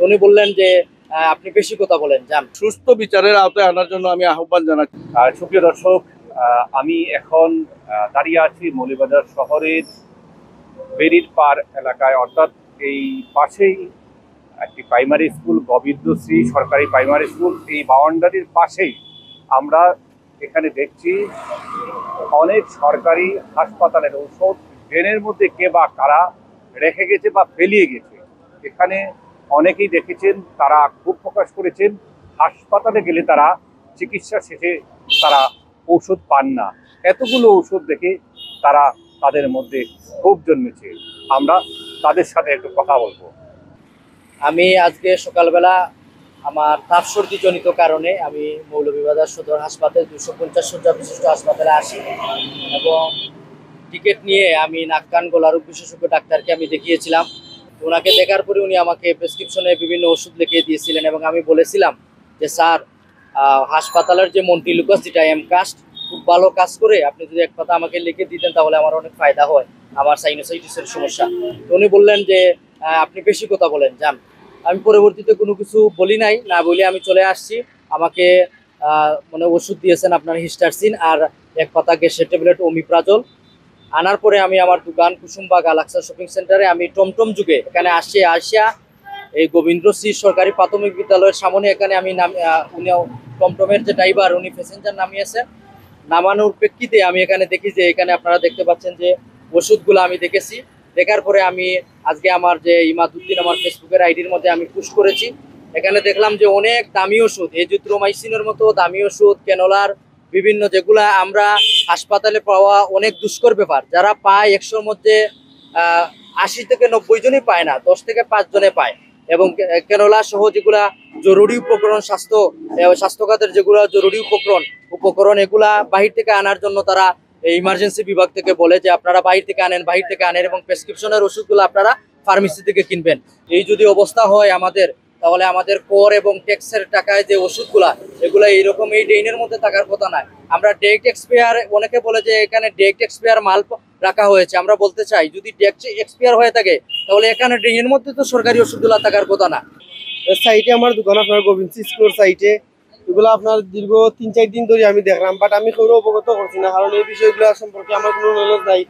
উনি বললেন যে আপনি বেশি কথা বলেন, যান। সুস্থ বিচারের আওতায় আনার জন্য আমি আহ্বান জানাচ্ছি। সুপ্রিয় দর্শক, আমি এখন দাঁড়িয়ে আছি মৌলভীবাজার শহরের বেরির পার এলাকায়, অর্থাৎ এই পাশেই একটি প্রাইমারি স্কুল, গোবিন্দশ্রী সরকারি প্রাইমারি স্কুল, এই বাউন্ডারির পাশেই আমরা এখানে দেখছি অনেক সরকারি হাসপাতালের ঔষধ ড্রেনের মধ্যে কে বা কারা রেখে গেছে বা ফেলিয়ে গেছে। এখানে অনেকেই দেখেছেন, তারা ক্ষোভ প্রকাশ করেছেন। হাসপাতালে গেলে তারা চিকিৎসা শেষে তারা ঔষধ পান না। এতগুলো ঔষধ দেখে তাদের মধ্যে ক্ষোভ জন্মেছে। আমরা তাদের সাথে একটু কথা বলবো। আমি আজকে সকালবেলা আমার তাপ সর্দি জনিত কারণে আমি মৌলভীবাজার সদর হাসপাতাল 250 শয্যা বিশিষ্ট হাসপাতালে আসি এবং টিকিট নিয়ে আমি নাক কান গলা রোগ বিশেষজ্ঞ ডাক্তারকে আমি দেখিয়েছিলাম। ওনাকে দেখার পরে উনি আমাকে প্রেসক্রিপশনে বিভিন্ন ওষুধ লিখিয়ে দিয়েছিলেন এবং আমি বলেছিলাম যে স্যার, হাসপাতালের যে মন্টিলুকাস, যেটা এমকাস্ট, খুব ভালো কাজ করে, আপনি যদি এক কথা আমাকে লিখে দিতেন তাহলে আমার অনেক ফায়দা হয়, আমার সাইনোসাইটিসের সমস্যা। তো উনি বললেন যে আপনি বেশি কথা বলেন, যান। আমি পরবর্তীতে কোনো কিছু বলি নাই, না বলে আমি চলে আসছি। আমাকে মানে ওষুধ দিয়েছেন আপনার হিস্টারসিন আর এক পাতা গ্যাসের ট্যাবলেট ওমিপ্রাজল। আনার পরে আমি আমার দোকান কুসুমবাগ আলাক্সা শপিং সেন্টারে আমি টমটম যুগে এখানে আসিয়া এই গোবিন্দশ্রী সরকারি প্রাথমিক বিদ্যালয়ের সামনে এখানে আমি উনি টমটমের যে ড্রাইভার, উনি প্যাসেঞ্জার নামিয়েছেন। নামানোর প্রেক্ষিতে আমি এখানে দেখি যে এখানে আপনারা দেখতে পাচ্ছেন যে ওষুধগুলো আমি দেখেছি। দেখার পরে আমি আজকে আমার যে ইমাদুদ্দিন আমার ফেসবুকের আইডির মধ্যে আমি পোস্ট করেছি। এখানে দেখলাম যে অনেক দামি ওষুধ, এজিথ্রোমাইসিনের মতো দামি ওষুধ, ক্যানোলার বিভিন্ন, যেগুলা আমরা হাসপাতালে পাওয়া অনেক দুষ্কর ব্যাপার। যারা পায় 100-র মধ্যে 80 থেকে 90 জনই পায় না, 10 থেকে 5 জনে পায়। এবং ক্যানোলা সহ যেগুলা জরুরি উপকরণ, স্বাস্থ্য খাতের যেগুলো জরুরি উপকরণ এগুলা বাহির থেকে আনার জন্য তারা ইমার্জেন্সি বিভাগ থেকে বলে যে আপনারা বাহির থেকে আনেন এবং প্রেসক্রিপশনের ওষুধগুলো আপনারা ফার্মেসি থেকে কিনবেন। এই যদি অবস্থা হয় আমাদের, তাহলে আমাদের কর এবং ট্যাক্সের টাকায় যে ওষুধগুলা, এগুলা এইরকম এই ড্রেনের মধ্যে থাকার কথা নয়। আমরা ডাইরেক্ট এক্সপায়ার, অনেকে বলে যে এখানে ডাইরেক্ট এক্সপায়ার মাল রাখা হয়েছে। আমরা বলতে চাই, যদি ডাইরেক্ট এক্সপায়ার হয়ে থাকে তাহলে এখানে ড্রেনের মধ্যে তো সরকারি ওষুধগুলা থাকার কথা না। সাইটে আমার দোকান, আপনার গোবিন্দশ্রী স্কুলের সাইটে, এগুলো আপনার দীর্ঘ 3-4 দিন ধরে আমি দেখলাম, বাট আমি কেউ অবগত করছি না, কারণ এই বিষয়গুলো সম্পর্কে আমার কোনো নলেজ নাই।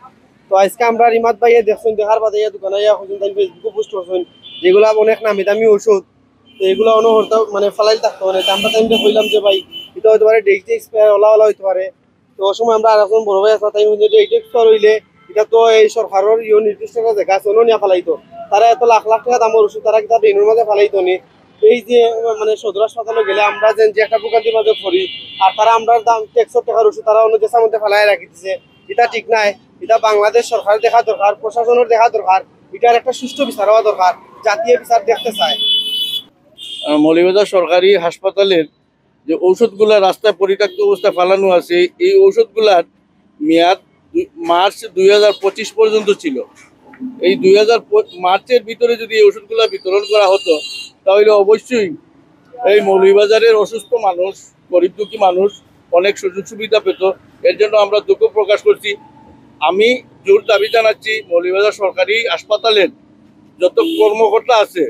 তো আজকে আমরা রিমাত ভাইয়া দেখছেন, দেখার বাদে দোকানে ফেসবুকে পোস্ট করছেন যেগুলো অনেক নামি দামি ওষুধ, তো এগুলো মানে ফালাই থাকতে পারে। আমরা টাইমটা কইলাম যে ভাই, এটা হতে পারে ডেট এক্সপায়ার ওলা হইতে পারে। তো ওই সময় আমরা আরেকজন বড় ভাই আসা, তাই ডেট এক্সপায়ার হইলে এটা তো এই সরকারের নির্দিষ্ট একটা জায়গা আছে, নিয়ে ফালাইতো। তারা এত লাখ লাখ টাকা দামের ওষুধ তারা কিন্তু ড্রেনের মাঝে ফালাইতো নি। এই যে মানে সদর হাসপাতালে গেলে আমরা যে একটা প্রকান্তির মাঝে পড়ি, আর তারা আমরা দাম 100 টাকার ওষুধ তারা অন্য দেশের মধ্যে ফেলাই রাখি দিচ্ছে। এটা ঠিক নাই। এটা বাংলাদেশ সরকার দেখা দরকার, প্রশাসনের দেখা দরকার, এটার একটা সুষ্ঠু বিচার হওয়া দরকার, জাতীয় বিচার দেখতে চায়। মৌলভীবাজার সরকারি হাসপাতালের যে ঔষধগুলা রাস্তায় পরিত্যক্ত অবস্থায় ফালানো আছে, এই ঔষধগুলার মেয়াদ মার্চ 2025 পর্যন্ত ছিল। এই মার্চের ভিতরে যদি এই ওষুধগুলা বিতরণ করা হতো তাহলে অবশ্যই এই মৌলভীবাজারের অসুস্থ মানুষ, গরিব দুঃখী মানুষ অনেক সুযোগ সুবিধা পেত। এর জন্য আমরা দুঃখ প্রকাশ করছি। আমি জোর দাবি জানাচ্ছি, মৌলভীবাজার সরকারি হাসপাতালের যত কর্মকর্তা আছে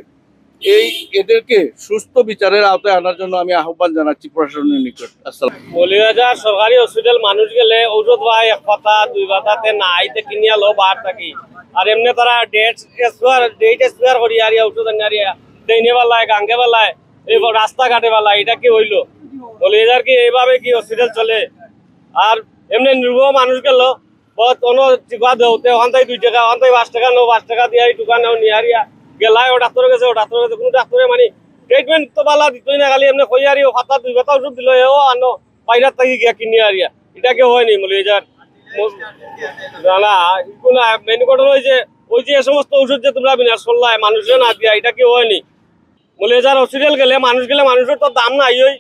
এদেরকে সুস্থ বিচারের আওতায় আনার জন্য আমি আহ্বান জানাচ্ছি প্রশাসনের নিকট। আসসালাম। মৌলভীবাজার সরকারি হসপিটাল মানুষ গেলে ঔষধ পায় 1 পাতা 2 পাতাতে না আইতে কিনিয়া লো বার থাকি, আর এমনি তারা ডেট এক্সপায়ার করি আর ঔষধ আনিয়া দেইনে বেলায় গাঙ্গে বেলায় এই রাস্তাঘাটে বেলায়, এটা কি হইলো? মৌলভীবাজার কি এইভাবে কি হসপিটাল চলে? আর এমনি নির্ভর মানুষ গেল বহুত কোনো টিকা দেওতে ওখান থেকে 2 টাকা, ওখান থেকে 5 টাকা নেও, 5 টাকা দিয়ে দোকানে নিয়ে আরিয়া গেলায় ও ডাক্তার গেছে, কোনো ডাক্তারে মানে ট্রিটমেন্ট তো বালা দিতই না, খালি এমনি কই আরি ও পাতা 2 পাতা ওষুধ দিল, ও আনো বাইরে থেকে গিয়া কিনে আরিয়া। এটা কি হয়নি মৌলভীবাজার? না কোনো মেন ঘটনা হয়েছে ওই যে সমস্ত ওষুধ যে তোমরা বিনাশ করলাই মানুষের না দিয়া, এটা কি হয়নি? মৌলভীবাজার হসপিটাল গেলে মানুষের তো দাম নাই, ওই